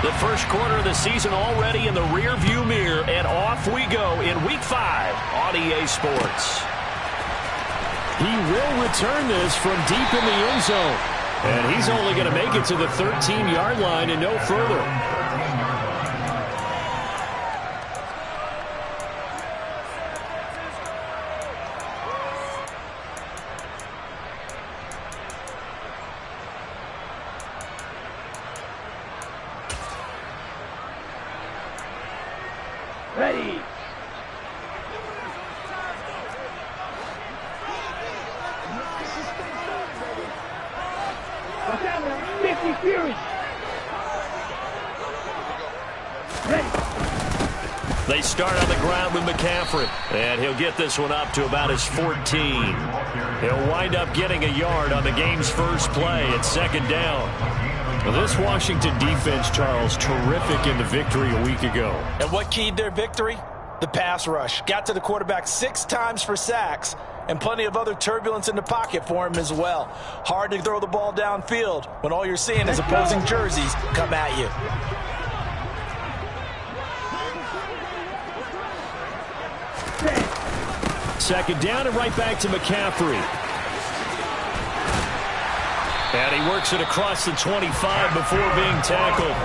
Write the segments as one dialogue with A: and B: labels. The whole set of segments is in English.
A: The first quarter of the season already in the rear-view mirror, and off we go in Week 5 on EA Sports.
B: He will return this from deep in the end zone. And he's only going to make it to the 13-yard line and no further.
C: Ready.
A: They start on the ground with McCaffrey, and he'll get this one up to about his 14. He'll wind up getting a yard on the game's first play at second down.
B: Well, this Washington defense, Charles, terrific in the victory a week ago.
D: And what keyed their victory? The pass rush. Got to the quarterback 6 times for sacks, and plenty of other turbulence in the pocket for him as well. Hard to throw the ball downfield when all you're seeing is opposing jerseys come at you.
B: Second down and right back to McCaffrey. And he works it across the 25 before being tackled.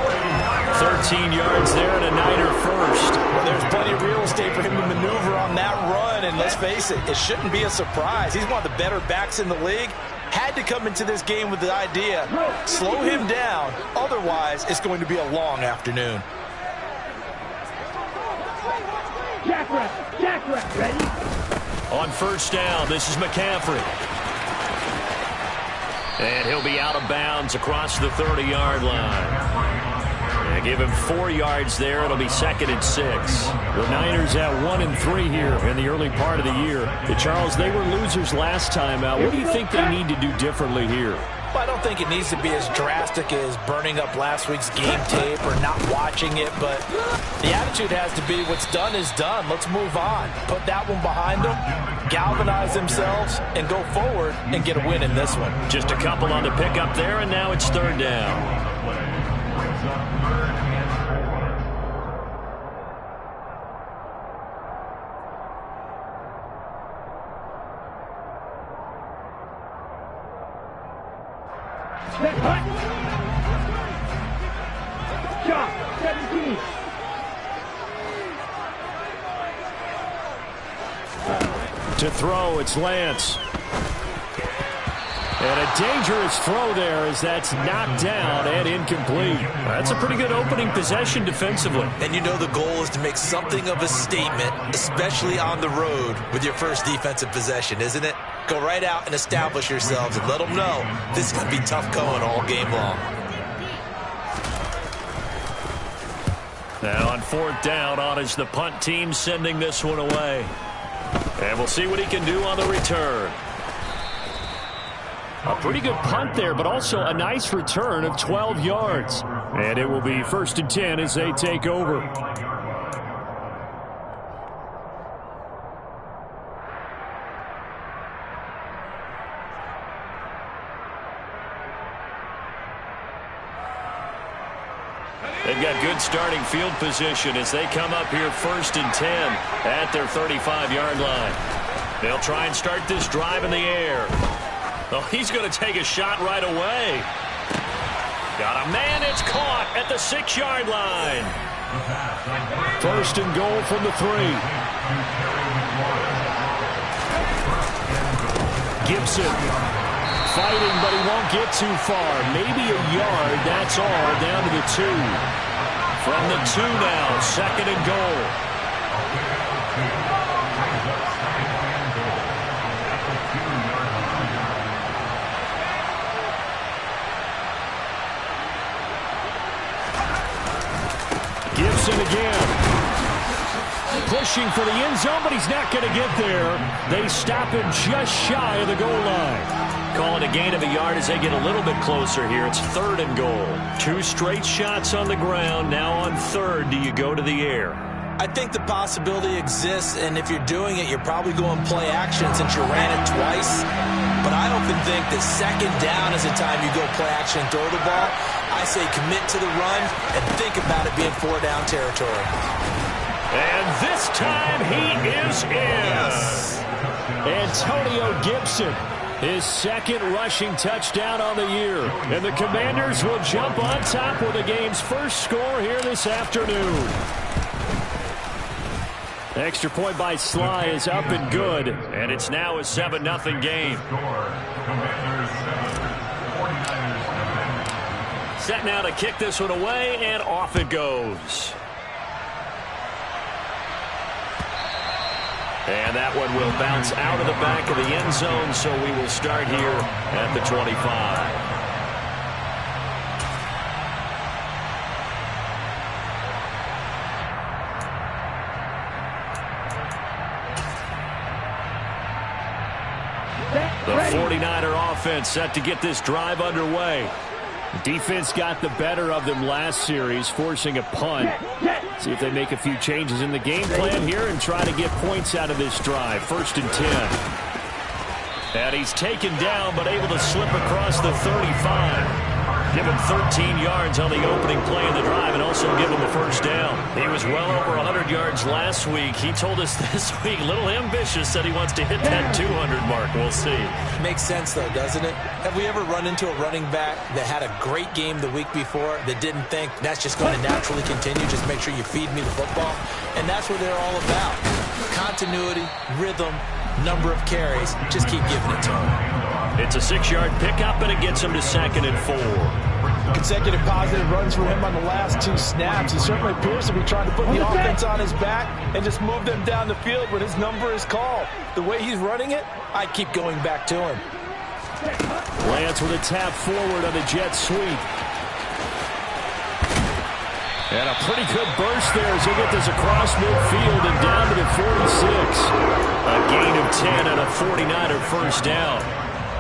B: 13 yards there and a Niner first.
D: Well, there's plenty of real estate for him to maneuver on that run, and let's face it, it shouldn't be a surprise. He's one of the better backs in the league. Had to come into this game with the idea, slow him down, otherwise it's going to be a long afternoon.
C: Jack, ready?
A: On first down, this is McCaffrey. And he'll be out of bounds across the 30-yard line. And give him 4 yards there. It'll be 2nd and 6.
B: The Niners at 1-3 here in the early part of the year. Charles, they were losers last time out. What do you think they need to do differently here?
D: Well, I don't think it needs to be as drastic as burning up last week's game tape or not watching it, but the attitude has to be what's done is done. Let's move on. Put that one behind them, galvanize themselves, and go forward and get a win in this one.
A: Just a couple on the pickup there, and now it's 3rd down.
C: Shot, 17.
B: To throw, it's Lance. And a dangerous throw there as that's knocked down and incomplete. That's a pretty good opening possession defensively.
D: And you know the goal is to make something of a statement, especially on the road with your first defensive possession, isn't it? Go right out and establish yourselves and let them know this is going to be tough going all game long.
A: Now on 4th down, on is the punt team sending this one away. And we'll see what he can do on the return.
B: A pretty good punt there, but also a nice return of 12 yards. And it will be 1st and 10 as they take over.
A: They've got good starting field position as they come up here 1st and 10 at their 35-yard line. They'll try and start this drive in the air. Oh, he's going to take a shot right away. Got a man, it's caught at the 6-yard line.
B: 1st and goal from the 3. Gibson fighting, but he won't get too far. Maybe a yard, that's all, down to the 2.
A: From the 2 now, 2nd and goal.
B: Gibson again. Pushing for the end zone, but he's not going to get there. They stop him just shy of the goal line.
A: Calling a gain of a yard as they get a little bit closer here. It's 3rd and goal. 2 straight shots on the ground. Now on 3rd, do you go to the air?
D: I think the possibility exists, and if you're doing it, you're probably going play action since you ran it twice. But I often think that second down is the time you go play action and throw the ball. I say commit to the run and think about it being 4-down territory.
B: And this time he is in.
D: Yes.
B: Antonio Gibson, his second rushing touchdown on the year. And the Commanders will jump on top with the game's first score here this afternoon. Extra point by Sly is up and good.
A: And it's now a 7-0 game. Set now to kick this one away, and off it goes. And that one will bounce out of the back of the end zone, so we will start here at the 25. The 49er offense set to get this drive underway.
B: Defense got the better of them last series, forcing a punt. See if they make a few changes in the game plan here and try to get points out of this drive. 1st and 10. And he's taken down, but able to slip across the 35. Give him 13 yards on the opening play of the drive and also give him a first down. He was well over 100 yards last week. He told us this week, a little ambitious, said he wants to hit that 200 mark. We'll see.
D: Makes sense, though, doesn't it? Have we ever run into a running back that had a great game the week before that didn't think that's just going to naturally continue? Just make sure you feed me the football. And that's what they're all about. Continuity, rhythm, number of carries. Just keep giving it to him.
A: It's a 6-yard pickup, and it gets him to 2nd and 4.
E: Consecutive positive runs for him on the last 2 snaps. He certainly appears to be trying to put the offense on his back and just move them down the field when his number is called. The way he's running it, I keep going back to him.
B: Lance with a tap forward on the jet sweep. And a pretty good burst there as he'll get this across midfield and down to the 46.
A: A gain of 10 and a 49er first down.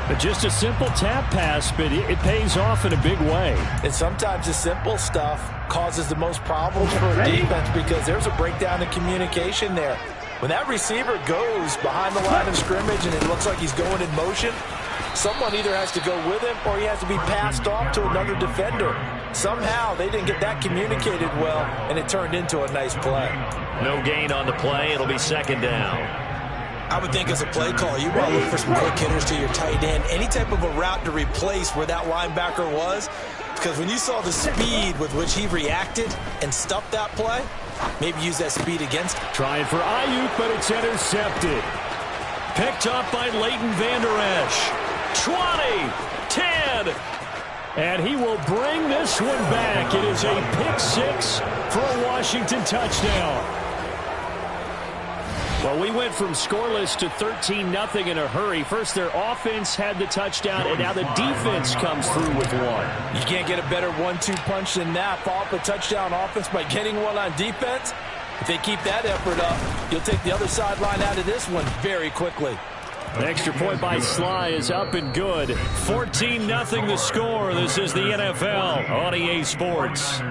B: But just a simple tap pass, but it pays off in a big way.
D: And sometimes the simple stuff causes the most problems for a defense because there's a breakdown in communication there. When that receiver goes behind the line of scrimmage and it looks like he's going in motion, someone either has to go with him or he has to be passed off to another defender. Somehow they didn't get that communicated well, and it turned into a nice play.
A: No gain on the play. It'll be 2nd down.
D: I would think as a play call, you want to look for some quick hitters to your tight end. Any type of a route to replace where that linebacker was. Because when you saw the speed with which he reacted and stuffed that play, maybe use that speed against him.
B: Trying for Ayuk, but it's intercepted.
A: Picked up by Leighton Vander Esch. 20, 10.
B: And he will bring this one back. It is a pick 6 for a Washington touchdown. Well, we went from scoreless to 13-0 in a hurry. First, their offense had the touchdown, and now the defense comes through with one.
E: You can't get a better 1-2 punch than that. Follow up a touchdown offense by getting one on defense. If they keep that effort up, you'll take the other sideline out of this one very quickly.
B: The extra point by Sly is up and good.
A: 14-0 the score. This is the NFL on EA Sports.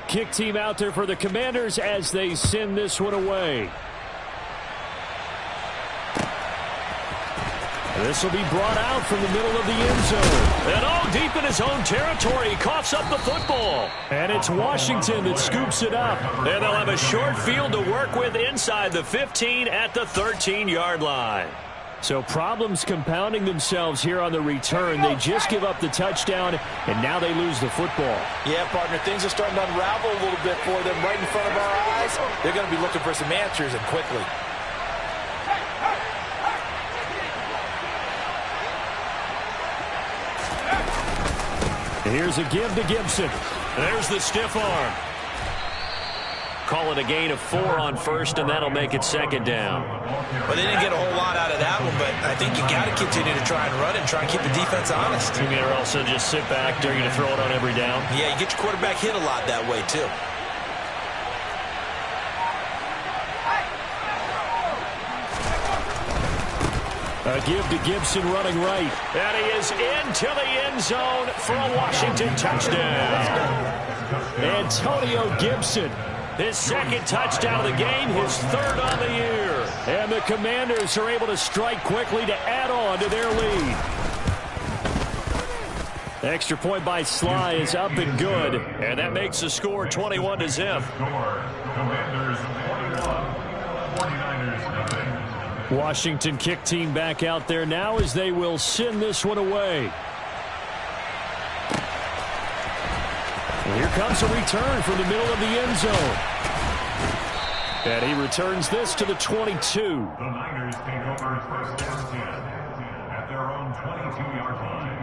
B: Kick team out there for the Commanders as they send this one away. This will be brought out from the middle of the end zone.
A: And all deep in his own territory, he coughs up the football.
B: And it's Washington that scoops it up.
A: And they'll have a short field to work with inside the 15 at the 13-yard line.
B: So problems compounding themselves here on the return. They just give up the touchdown, and now they lose the football.
E: Yeah, partner, things are starting to unravel a little bit for them right in front of our eyes. They're going to be looking for some answers, and quickly.
B: Here's a give to Gibson.
A: There's the stiff arm. Call it a gain of 4 on first, and that'll make it 2nd down.
D: Well, they didn't get a whole lot out of that one, but I think you got to continue to try and run and try and keep the defense honest.
A: You mean, or also just sit back, dare you to throw it on every down?
D: Yeah, you get your quarterback hit a lot that way, too.
B: A give to Gibson running right.
A: And he is into the end zone for a Washington touchdown.
B: Antonio Gibson.
A: His second touchdown of the game, his third on the year.
B: And the Commanders are able to strike quickly to add on to their lead. Extra point by Sly is up and good.
A: And that makes the score 21-0.
B: Washington kick team back out there now as they will send this one away. Here comes a return from the middle of the end zone. And he returns this to the 22.
F: The Niners take over first down 10 at their own 22-yard line.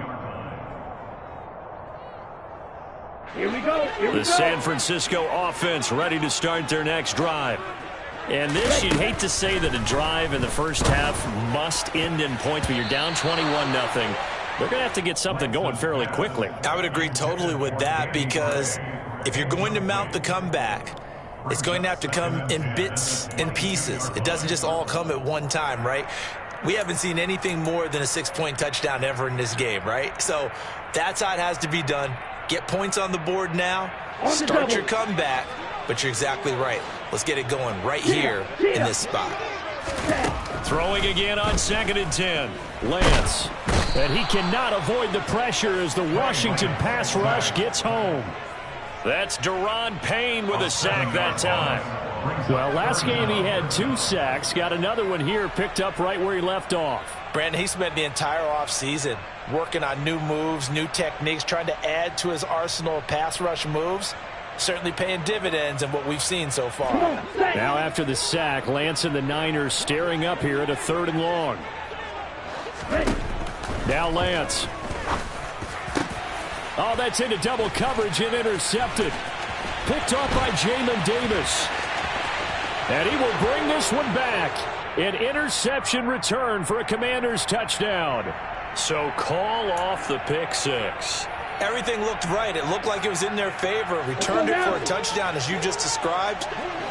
C: Here we go.
A: The San Francisco offense ready to start their next drive. And this, you'd hate to say that a drive in the first half must end in points, but you're down 21-0. They're going to have to get something going fairly quickly.
D: I would agree totally with that, because if you're going to mount the comeback, it's going to have to come in bits and pieces. It doesn't just all come at one time, right? We haven't seen anything more than a 6-point touchdown ever in this game, right? So that's how it has to be done. Get points on the board now. Start your comeback. But you're exactly right. Let's get it going right here in this spot.
A: Throwing again on 2nd and 10.
B: Lance. And he cannot avoid the pressure as the Washington pass rush gets home.
A: That's Daron Payne with a sack that time.
B: Well, last game he had 2 sacks. Got another one here picked up right where he left off.
D: Brandon, he spent the entire offseason working on new moves, new techniques, trying to add to his arsenal of pass rush moves. Certainly paying dividends in what we've seen so far.
B: Now after the sack, Lance and the Niners staring up here at a 3rd and long. Now Lance. Oh, that's into double coverage and intercepted. Picked off by Jamin Davis. And he will bring this one back. An interception return for a Commanders touchdown.
A: So call off the pick six.
D: Everything looked right. It looked like it was in their favor. Returned it for a touchdown, as you just described.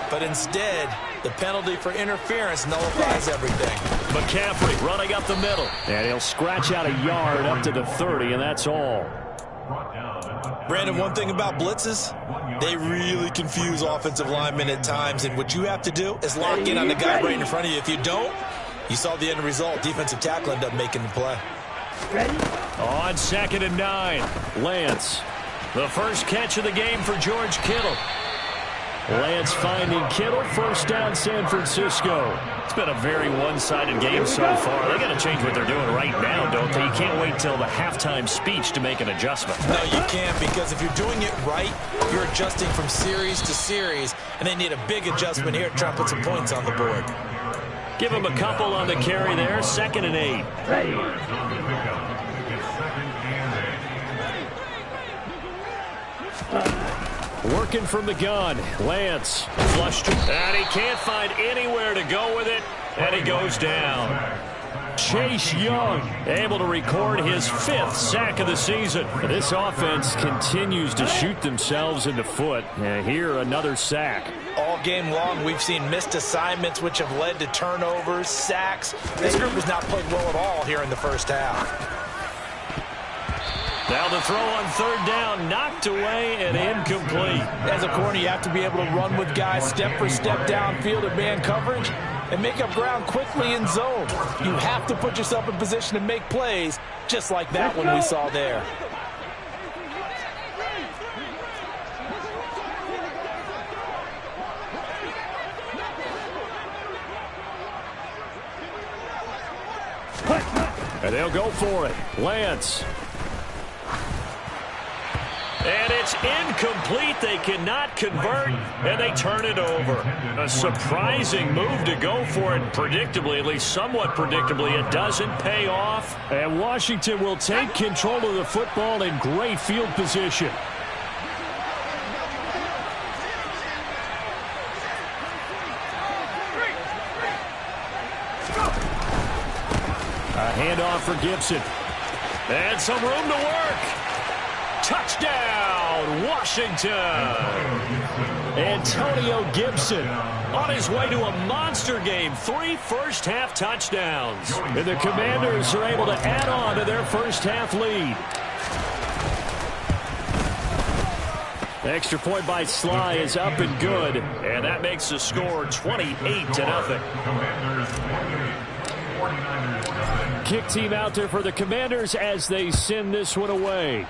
D: But instead, the penalty for interference nullifies everything.
A: McCaffrey running up the middle.
B: And he'll scratch out a yard up to the 30, and that's all.
D: Brandon, one thing about blitzes, they really confuse offensive linemen at times. And what you have to do is lock in on the guy right in front of you. If you don't, you saw the end result. Defensive tackle ended up making the play.
C: Ready?
A: On 2nd and 9.
B: Lance.
A: The first catch of the game for George Kittle.
B: Lance finding Kittle. First down, San Francisco.
A: It's been a very one-sided game so far. They got to change what they're doing right now, don't they? You can't wait till the halftime speech to make an adjustment.
D: No, you can't, because if you're doing it right, you're adjusting from series to series, and they need a big adjustment here to try and put some points on the board.
A: Give him a couple on the carry there. 2nd and 8.
C: Ready?
B: Working from the gun. Lance.
A: Flushed. And he can't find anywhere to go with it. And he goes down.
B: Chase Young
A: able to record his 5th sack of the season.
B: This offense continues to shoot themselves in the foot. And here, another sack.
D: All game long, we've seen missed assignments, which have led to turnovers, sacks. This group has not played well at all here in the first half.
A: Now the throw on 3rd down, knocked away and incomplete.
E: As a corner, you have to be able to run with guys step for step downfield in man coverage and make up ground quickly in zone. You have to put yourself in position to make plays, just like that one we saw there.
B: And they'll go for it. Lance.
A: And it's incomplete. They cannot convert, and they turn it over. A surprising move to go for it. Predictably, at least somewhat predictably, it doesn't pay off.
B: And Washington will take control of the football in great field position. A handoff for Gibson.
A: And some room to work. Touchdown, Washington.
B: Antonio Gibson
A: On his way to a monster game, 3 first-half touchdowns.
B: And the Commanders are able to add on to their first-half lead. The extra point by Sly is up and good.
A: And that makes the score 28-0.
B: Kick team out there for the Commanders as they send this one away.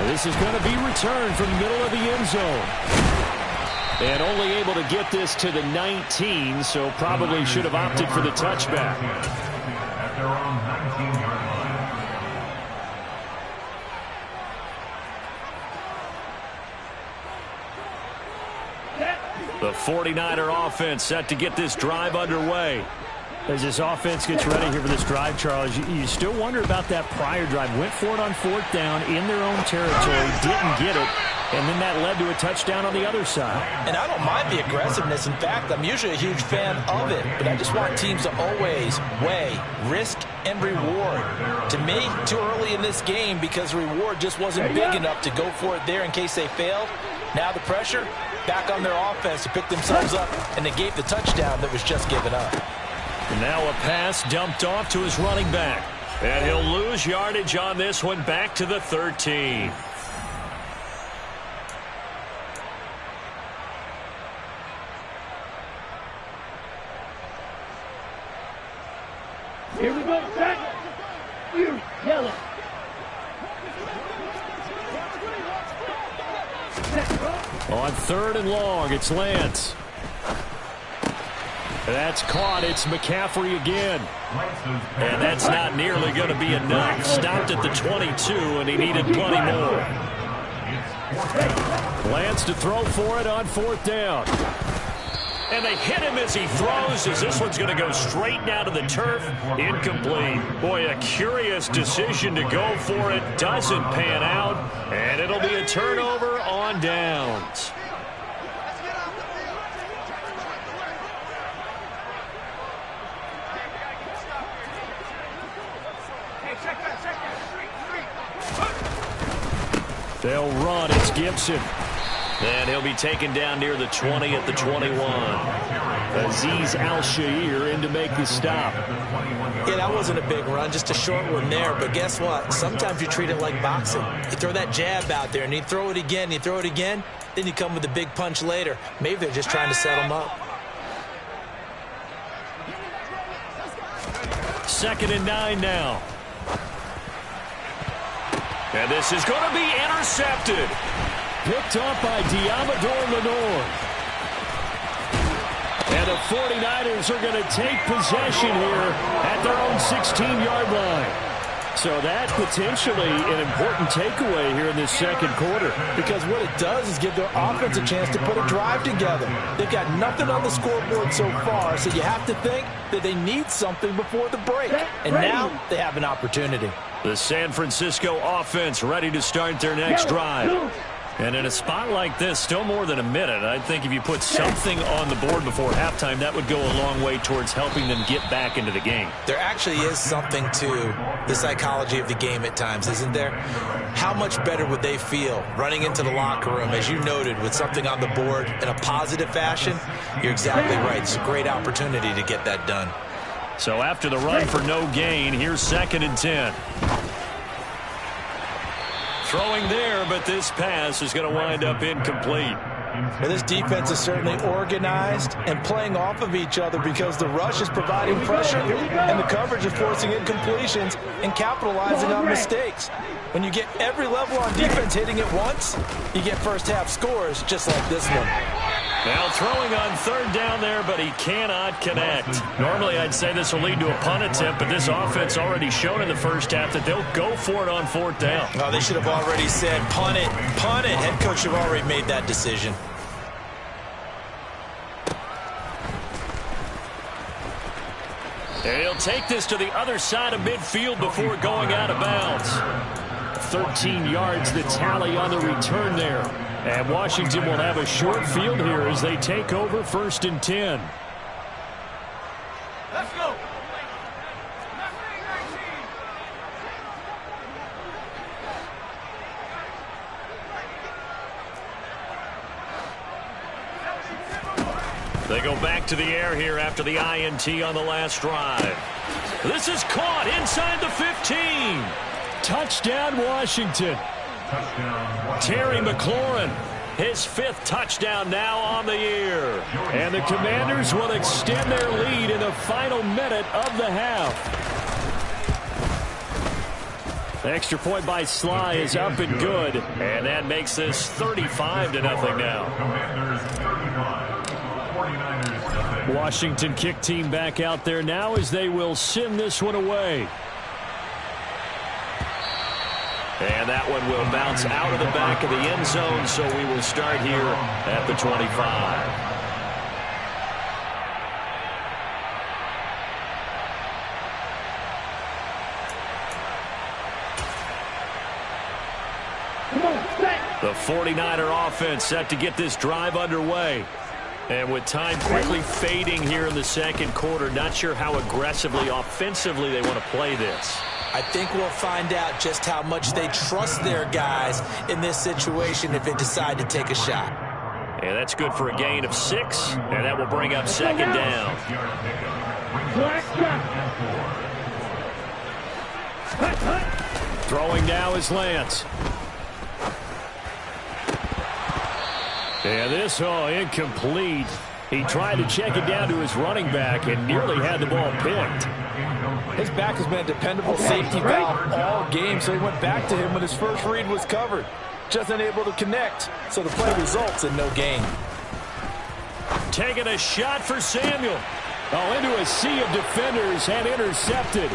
B: This is going to be returned from the middle of the end zone. And only able to get this to the 19, so probably should have opted for the touchback.
F: At their own 19-yard line.
A: The 49er offense set to get this drive underway.
B: As this offense gets ready here for this drive, Charles, you still wonder about that prior drive. Went for it on 4th down in their own territory, didn't get it, and then that led to a touchdown on the other side.
E: And I don't mind the aggressiveness. In fact, I'm usually a huge fan of it, but I just want teams to always weigh risk and reward. To me, too early in this game because the reward just wasn't big enough to go for it there in case they failed. Now the pressure back on their offense to pick themselves up, and they gave the touchdown that was just given up.
A: And now a pass dumped off to his running back. And he'll lose yardage on this one back to the 13.
C: Here we go, set. You yellow.
B: On 3rd and long, it's Lance. That's caught. It's McCaffrey again.
A: And that's not nearly going to be enough. Stopped at the 22, and he needed plenty more.
B: Lance to throw for it on 4th down.
A: And they hit him as he throws, as this one's going to go straight down to the turf. Incomplete. Boy, a curious decision to go for it. Doesn't pan out, and it'll be a turnover on downs.
B: They'll run. It's Gibson.
A: And he'll be taken down near the 20 at the 21.
B: Azeez Al-Shaair in to make the stop.
E: Yeah, that wasn't a big run, just a short one there. But guess what? Sometimes you treat it like boxing. You throw that jab out there, and you throw it again, you throw it again, then you come with a big punch later. Maybe they're just trying to set him up.
B: 2nd and 9 now.
A: And this is going to be intercepted.
B: Picked up by Diamador Lenore. And the 49ers are going to take possession here at their own 16-yard line. So that potentially an important takeaway here in this 2nd quarter.
E: Because what it does is give their offense a chance to put a drive together. They've got nothing on the scoreboard so far, so you have to think that they need something before the break. And now they have an opportunity.
A: The San Francisco offense ready to start their next drive. And in a spot like this, still more than a minute, I think if you put something on the board before halftime, that would go a long way towards helping them get back into the game.
E: There actually is something to the psychology of the game at times, isn't there? How much better would they feel running into the locker room, as you noted, with something on the board in a positive fashion? You're exactly right. It's a great opportunity to get that done.
A: So after the run for no gain, here's 2nd and 10. Throwing there, but this pass is going to wind up incomplete.
E: Well, this defense is certainly organized and playing off of each other because the rush is providing pressure and the coverage is forcing incompletions and capitalizing on mistakes. When you get every level on defense hitting it once, you get first-half scores just like this one.
A: Now throwing on 3rd down there, but he cannot connect. Normally I'd say this will lead to a punt attempt, but this offense already shown in the first half that they'll go for it on 4th down.
E: Oh, they should have already said, punt it, punt it. Head coach should have already made that decision.
A: And he'll take this to the other side of midfield before going out of bounds.
B: 13 yards the tally on the return there. And Washington will have a short field here as they take over 1st and 10.
C: Let's go.
A: They go back to the air here after the INT on the last drive. This is caught inside the 15.
B: Touchdown, Washington.
A: Terry McLaurin, his 5th touchdown now on the year.
B: And the Commanders will extend their lead in the final minute of the half. The extra point by Sly is up and good.
A: And that makes this 35-0 now.
B: Washington kick team back out there now as they will send this one away.
A: And that one will bounce out of the back of the end zone, so we will start here at the 25. The 49er offense set to get this drive underway. And with time quickly fading here in the second quarter, not sure how aggressively, offensively they want to play this.
D: I think we'll find out just how much they trust their guys in this situation if they decide to take a shot.
A: And that's good for a gain of 6, and that will bring up second down.
B: Throwing now is Lance. And this, incomplete. He tried to check it down to his running back and nearly had the ball picked.
E: His back has been a dependable safety valve all game, so he went back to him when his first read was covered. Just unable to connect, so the play results in no gain.
A: Taking a shot for Samuel.
B: Into a sea of defenders and intercepted.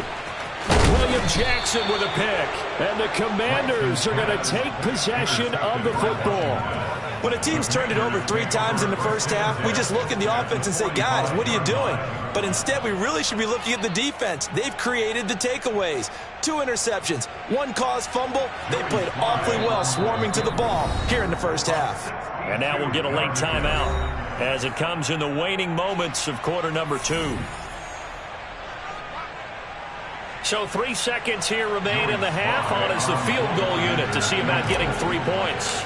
A: William Jackson with a pick.
B: And the Commanders are going to take possession of the football.
D: When a team's turned it over 3 times in the first half, we just look at the offense and say, guys, what are you doing? But instead, we really should be looking at the defense. They've created the takeaways. 2 interceptions, 1 caused fumble. They played awfully well swarming to the ball here in the first half.
A: And now we'll get a late timeout as it comes in the waning moments of quarter number 2. So 3 seconds here remain in the half on as the field goal unit to see about getting 3 points.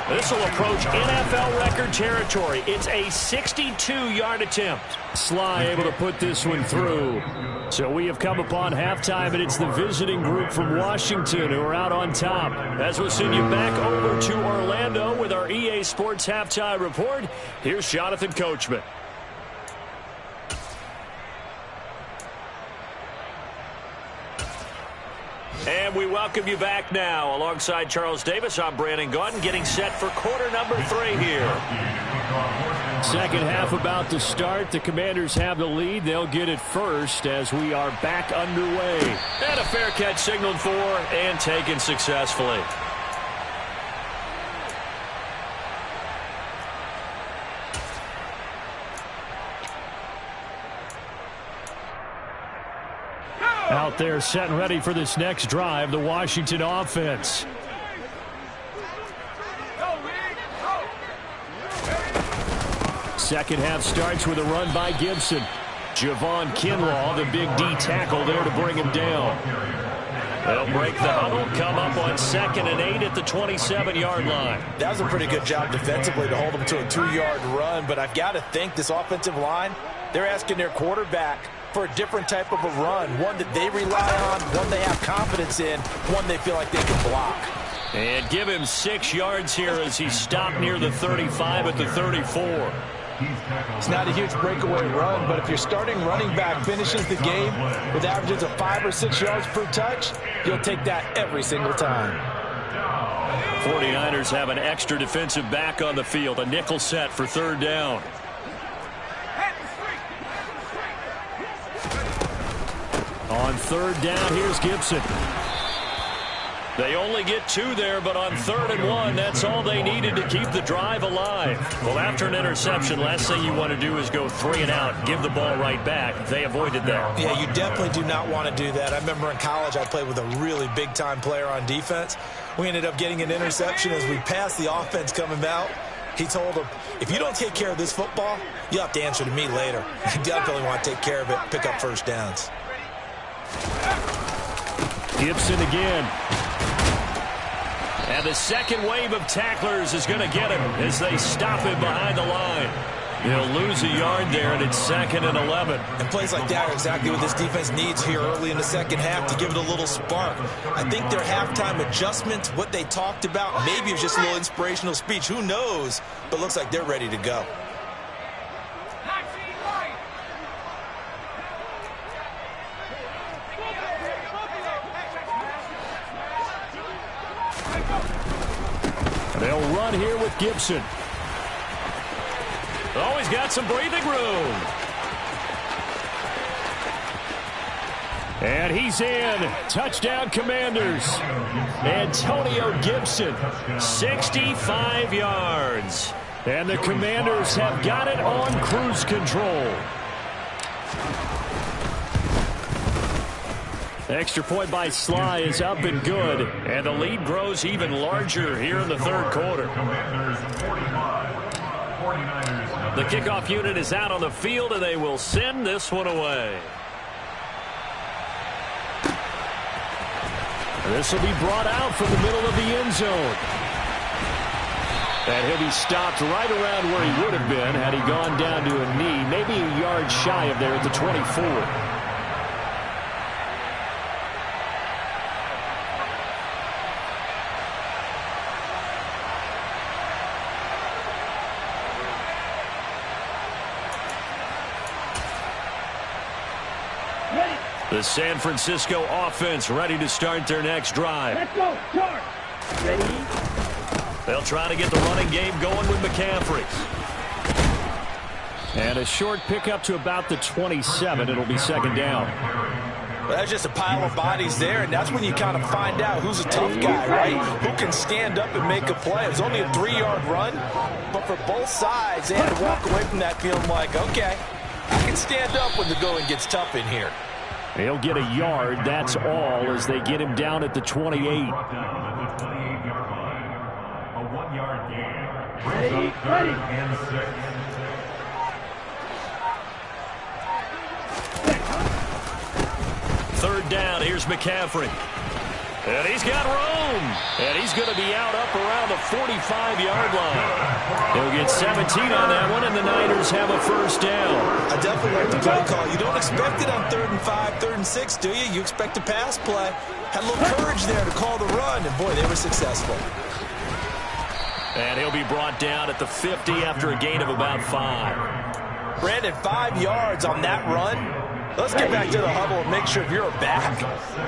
A: This will approach NFL record territory. It's a 62-yard attempt.
B: Sly able to put this one through. So we have come upon halftime, and it's the visiting group from Washington who are out on top. As we'll send you back over to Orlando with our EA Sports Halftime Report, here's Jonathan Coachman.
A: And we welcome you back now. Alongside Charles Davis, I'm Brandon Gaudin, getting set for quarter number 3 here.
B: Second half about to start. The Commanders have the lead. They'll get it first as we are back underway.
A: And a fair catch signaled for and taken successfully.
B: Out there set and ready for this next drive, the Washington offense. Second half starts with a run by Gibson. Javon Kinlaw, the big D tackle there to bring him down.
A: They'll break the huddle, come up on 2nd and 8 at the 27-yard line.
D: That was a pretty good job defensively to hold them to a 2-yard run, but I've got to think this offensive line, they're asking their quarterback for a different type of a run, one that they rely on, one they have confidence in, one they feel like they can block.
A: And give him 6 yards here as he stopped near the 35 at the 34.
E: It's not a huge breakaway run, but if your starting running back finishes the game with averages of 5 or 6 yards per touch, you'll take that every single time.
A: 49ers have an extra defensive back on the field, a nickel set for 3rd down.
B: On 3rd down, here's Gibson.
A: They only get 2 there, but on 3rd and 1, that's all they needed to keep the drive alive. Well, after an interception, last thing you want to do is go 3 and out, give the ball right back. They avoided that.
D: Yeah, you definitely do not want to do that. I remember in college I played with a really big-time player on defense. We ended up getting an interception as we passed the offense coming out. He told him, if you don't take care of this football, you'll have to answer to me later. You definitely want to take care of it, pick up first downs.
B: Gibson again.
A: And the second wave of tacklers is going to get him as they stop him behind the line. He'll lose a yard there, and it's 2nd and 11.
E: And plays like that are exactly what this defense needs here early in the second half to give it a little spark. I think their halftime adjustments, what they talked about, maybe it was just a little inspirational speech. Who knows? But looks like they're ready to go.
B: They'll run here with Gibson.
A: Oh, he's got some breathing room.
B: And he's in. Touchdown, Commanders. Antonio Gibson, 65 yards. And the Commanders have got it on cruise control. Extra point by Sly is up and good.
A: And the lead grows even larger here in the third quarter. The kickoff unit is out on the field, and they will send this one away.
B: This will be brought out from the middle of the end zone. And he'll be stopped right around where he would have been had he gone down to a knee, maybe a yard shy of there at the 24.
A: The San Francisco offense ready to start their next drive.
C: Let's go. Charge. Ready?
A: They'll try to get the running game going with McCaffrey.
B: And a short pickup to about the 27. It'll be 2nd down.
E: Well, that's just a pile of bodies there, and that's when you kind of find out who's a tough guy, right? Who can stand up and make a play. It was only a 3-yard run, but for both sides, they had to walk away from that feeling like, okay, I can stand up when the going gets tough in here.
B: He'll get a yard, that's all, as they get him down at the 28.
F: A 1-yard gain.
C: Ready. Ready.
F: And 6.
A: Third down, here's McCaffrey. And he's got room. And he's going to be out up around the 45-yard line. He'll get 17 on that one, and the Niners have a first down.
E: I definitely like the play call. You don't expect it on 3rd and 5, 3rd and 6, do you? You expect a pass play. Had a little courage there to call the run, and boy, they were successful.
A: And he'll be brought down at the 50 after a gain of about 5.
E: Brandon, 5 yards on that run. Let's get back to the huddle and make sure if you're a back,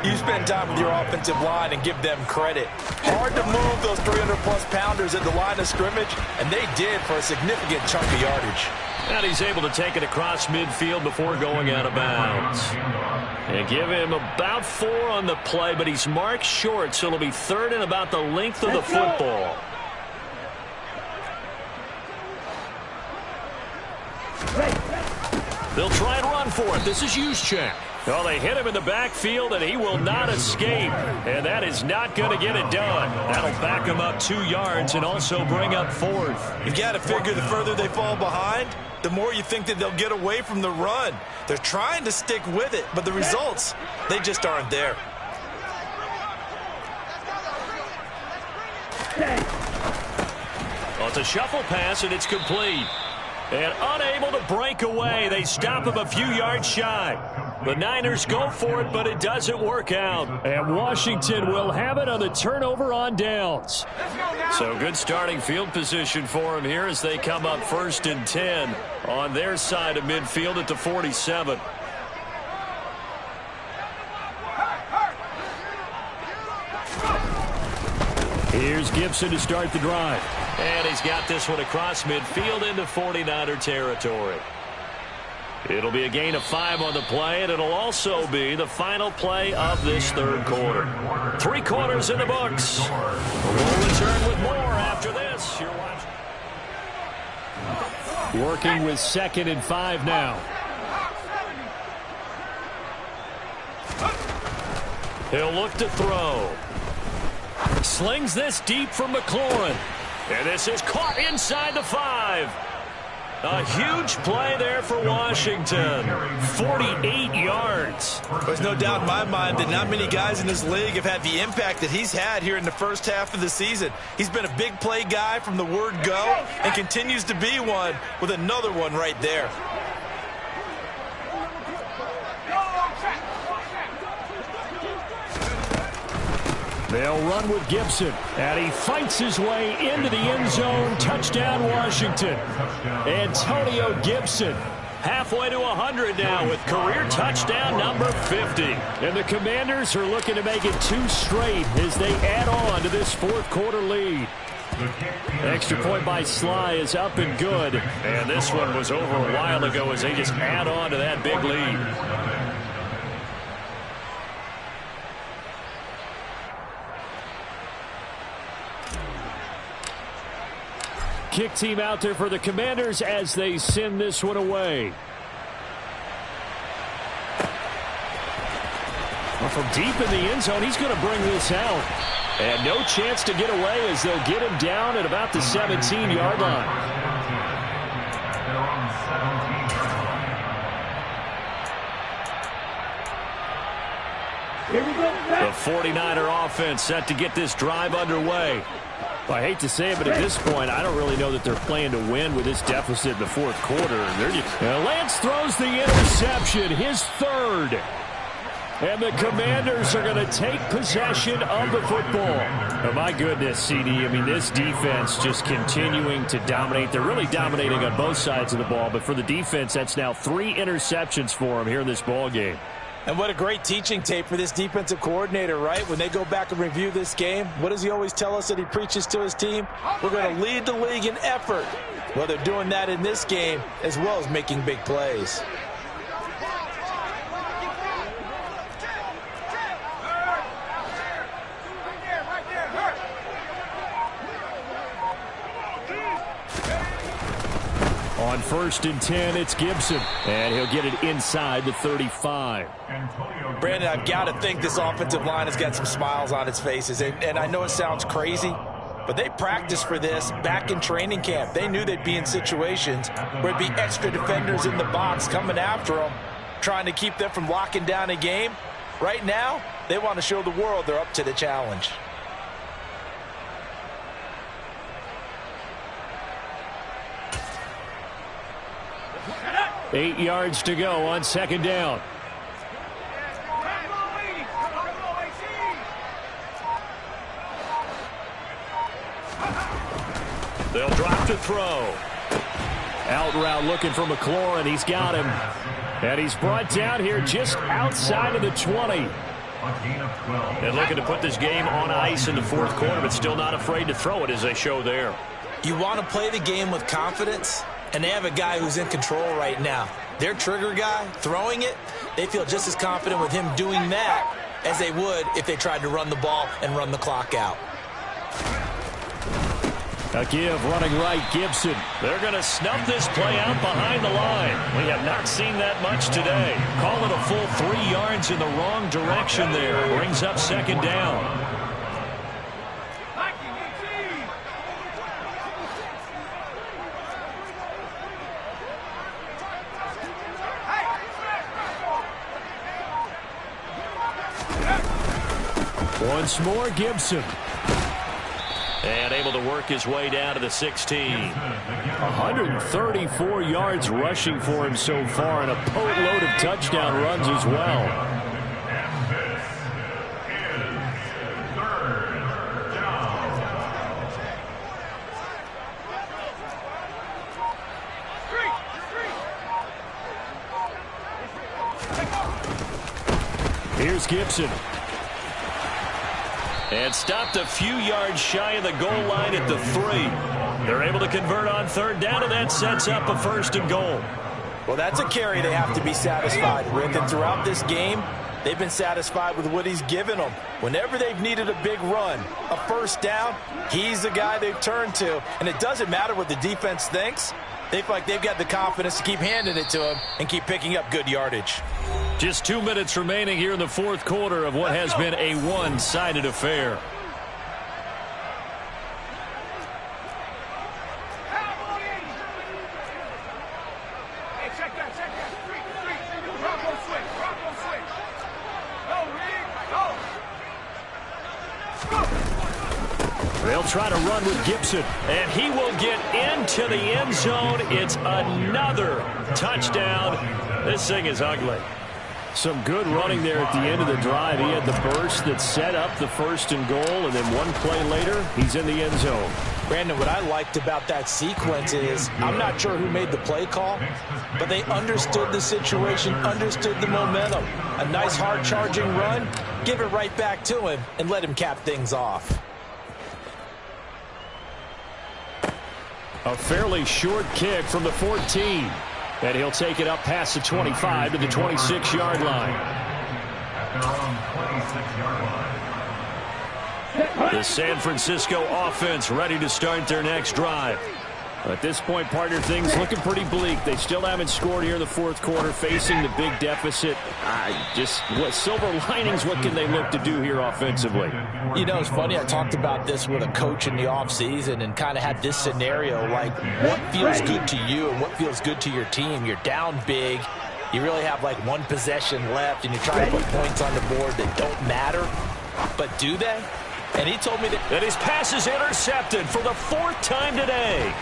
E: you spend time with your offensive line and give them credit. Hard to move those 300-plus pounders at the line of scrimmage, and they did for a significant chunk of yardage.
A: And he's able to take it across midfield before going out of bounds. And give him about 4 on the play, but he's marked short, so it'll be 3rd and about the length of the football. They'll try and run for it. This is Juszczyk. Well, they hit him in the backfield, and he will not escape. And that is not going to get it done. That'll back him up 2 yards and also bring up 4th.
E: You got to figure the further they fall behind, the more you think that they'll get away from the run. They're trying to stick with it, but the results, they just aren't there.
A: Well, it's a shuffle pass, and it's complete. And unable to break away. They stop him a few yards shy. The Niners go for it, but it doesn't work out.
B: And Washington will have it on the turnover on downs.
A: So good starting field position for him here as they come up 1st and 10 on their side of midfield at the 47.
B: Here's Gibson to start the drive.
A: And he's got this one across midfield into 49er territory. It'll be a gain of 5 on the play, and it'll also be the final play of this third quarter. 3 quarters in the books. We'll return with more after this. You're watching.
B: Working with 2nd and 5 now.
A: He'll look to throw. Slings this deep for McLaurin. And this is caught inside the 5. A huge play there for Washington. 48 yards.
E: There's no doubt in my mind that not many guys in this league have had the impact that he's had here in the first half of the season. He's been a big play guy from the word go and continues to be one with another one right there.
B: They'll run with Gibson, and he fights his way into the end zone. Touchdown, Washington. Antonio Gibson.
A: Halfway to 100 now with career touchdown number 50.
B: And the Commanders are looking to make it 2 straight as they add on to this fourth quarter lead. Extra point by Sly is up and good.
A: And this one was over a while ago as they just add on to that big lead.
B: Kick team out there for the Commanders as they send this one away. Well, from deep in the end zone, he's going to bring this out. And no chance to get away as they'll get him down at about the 17-yard line.
C: Here we go.
A: The 49er offense set to get this drive underway.
B: Well, I hate to say it, but at this point, I don't really know that they're playing to win with this deficit in the fourth quarter. Lance throws the interception, his third. And the Commanders are going to take possession of the football. Oh, my goodness, CD. I mean, this defense just continuing to dominate. They're really dominating on both sides of the ball, but for the defense, that's now 3 interceptions for them here in this ball game.
E: And what a great teaching tape for this defensive coordinator, right? When they go back and review this game, what does he always tell us that he preaches to his team? We're going to lead the league in effort. Well, they're doing that in this game as well as making big plays.
B: On 1st and 10, it's Gibson, and he'll get it inside the 35.
E: Brandon, I've got to think this offensive line has got some smiles on its faces, and I know it sounds crazy, but they practiced for this back in training camp. They knew they'd be in situations where it'd be extra defenders in the box coming after them, trying to keep them from locking down a game. Right now, they want to show the world they're up to the challenge.
B: Eight yards to go on 2nd down.
A: They'll drop to throw.
B: Out route looking for McLaurin. He's got him. And he's brought down here just outside of the 20.
A: And looking to put this game on ice in the fourth quarter, but still not afraid to throw it as they show there.
E: You want to play the game with confidence, and they have a guy who's in control right now. Their trigger guy, throwing it, they feel just as confident with him doing that as they would if they tried to run the ball and run the clock out.
B: A give running right, Gibson.
A: They're going to snuff this play out behind the line. We have not seen that much today. Call it a full 3 yards in the wrong direction there. Brings up 2nd down.
B: Once more, Gibson.
A: And able to work his way down to the 16.
B: 134 yards rushing for him so far, and a boatload of touchdown runs as well. Here's Gibson.
A: And stopped a few yards shy of the goal line at the 3. They're able to convert on 3rd down, and that sets up a 1st and goal.
E: Well, that's a carry they have to be satisfied with. And throughout this game, they've been satisfied with what he's given them. Whenever they've needed a big run, a 1st down, he's the guy they've turned to. And it doesn't matter what the defense thinks. They feel like they've got the confidence to keep handing it to him and keep picking up good yardage.
A: Just 2 minutes remaining here in the fourth quarter of what has been a one-sided affair.
B: try to run with Gibson.
A: And he will get into the end zone. It's another touchdown. This thing is ugly.
B: Some good running there at the end of the drive. He had the burst that set up the 1st and goal, and then one play later, he's in the end zone.
E: Brandon, what I liked about that sequence is I'm not sure who made the play call, but they understood the situation, understood the momentum. A nice hard-charging run, give it right back to him, and let him cap things off.
B: A fairly short kick from the 14. And he'll take it up past the 25 to the 26-yard line.
F: At their own 26-yard line.
A: The San Francisco offense ready to start their next drive.
B: At this point, partner, things looking pretty bleak. They still haven't scored here in the 4th quarter, facing the big deficit. What silver linings, what can they look to do here offensively?
E: You know, it's funny, I talked about this with a coach in the offseason and kind of had this scenario, like what feels good to you and what feels good to your team. You're down big. You really have like one possession left, and you try to put points on the board that don't matter. But do they? And he told me that
A: his pass is intercepted for the 4th time today.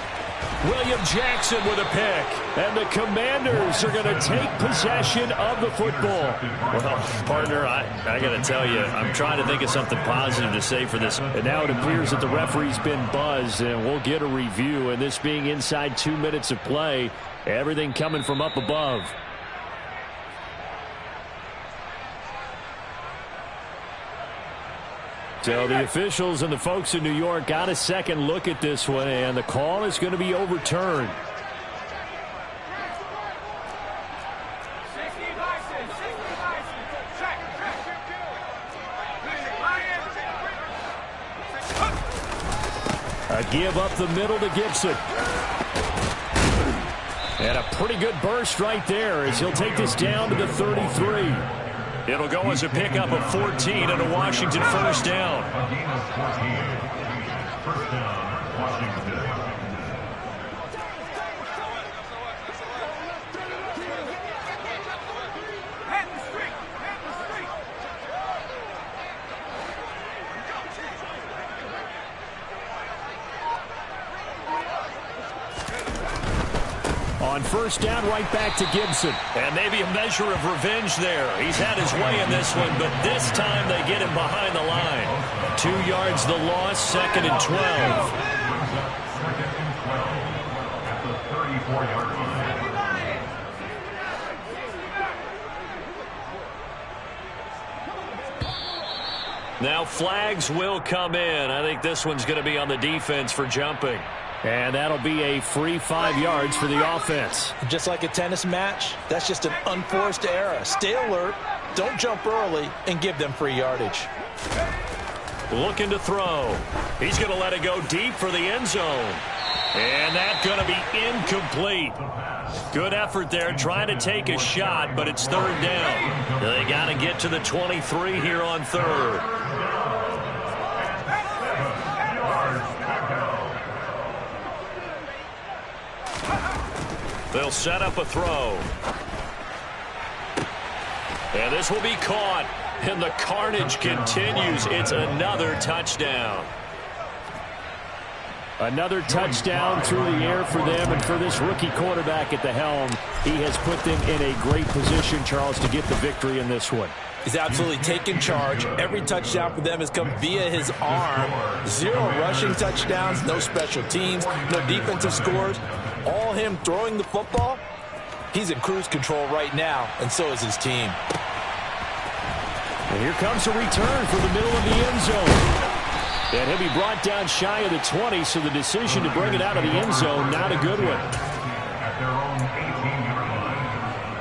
A: William Jackson with a pick.
B: And the Commanders are going to take possession of the football.
A: Well, partner, I got to tell you, I'm trying to think of something positive to say for this.
B: And now it appears that the referee's been buzzed, and we'll get a review. And this being inside 2 minutes of play, everything coming from up above. So the officials and the folks in New York got a second look at this one, and the call is going to be overturned. A give up the middle to Gibson. And a pretty good burst right there as he'll take this down to the 33.
A: It'll go as a pickup of 14 and a Washington 1st down.
F: A game of 14. 1st down, Washington.
B: On 1st down, right back to Gibson.
A: And maybe a measure of revenge there. He's had his way in this one, but this time they get him behind the line. 2 yards the loss, 2nd and 12.
F: 2nd and 12 at the 34-yard line.
A: Now flags will come in. I think this one's going to be on the defense for jumping.
B: And that'll be a free 5 yards for the offense.
E: just like a tennis match, that's just an unforced error. Stay alert, don't jump early, and give them free yardage.
A: Looking to throw. He's going to let it go deep for the end zone. And that's going to be incomplete. Good effort there, trying to take a shot, but it's 3rd down. They got to get to the 23 here on 3rd. They'll set up a throw. And this will be caught. And the carnage continues. It's another touchdown.
B: Another touchdown through the air for them, and for this rookie quarterback at the helm, he has put them in a great position, Charles, to get the victory in this one.
E: He's absolutely taken charge. Every touchdown for them has come via his arm. 0 rushing touchdowns, no special teams, no defensive scores. All him throwing the football. He's in cruise control right now, and so is his team.
B: And here comes a return for the middle of the end zone. And he'll be brought down shy of the 20, so the decision to bring it out of the end zone, not a good one.
F: At their own 18-yard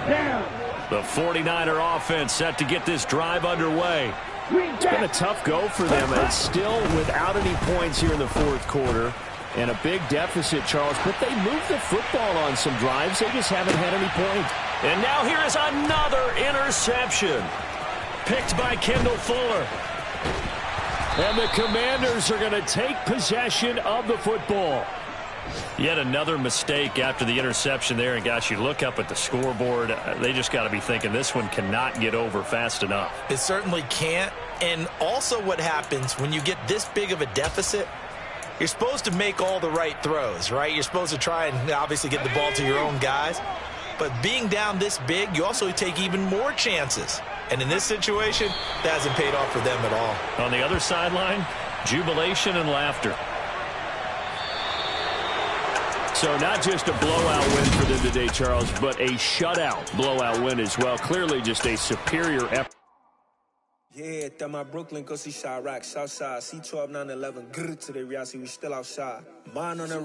F: line.
A: The 49er offense set to get this drive underway.
B: It's been a tough go for them. It's still without any points here in the 4th quarter. And a big deficit, Charles. But they moved the football on some drives. They just haven't had any points.
A: And now here is another interception. Picked by Kendall Fuller.
B: And the Commanders are going to take possession of the football.
A: Yet another mistake after the interception there. And, gosh, you look up at the scoreboard. They just got to be thinking this one cannot get over fast enough.
E: It certainly can't. And also what happens when you get this big of a deficit, You're supposed to make all the right throws, right? You're supposed to try and obviously get the ball to your own guys. But being down this big, you also take even more chances. And in this situation, that hasn't paid off for them at all.
A: On the other sideline, jubilation and laughter.
B: So not just a blowout win for them today, Charles, but a shutout blowout win as well. Clearly just a superior effort.
G: Yeah, that my Brooklyn, go see Chirac, Southside, C12, 911, grrr to the reality, we still outside. Mine on the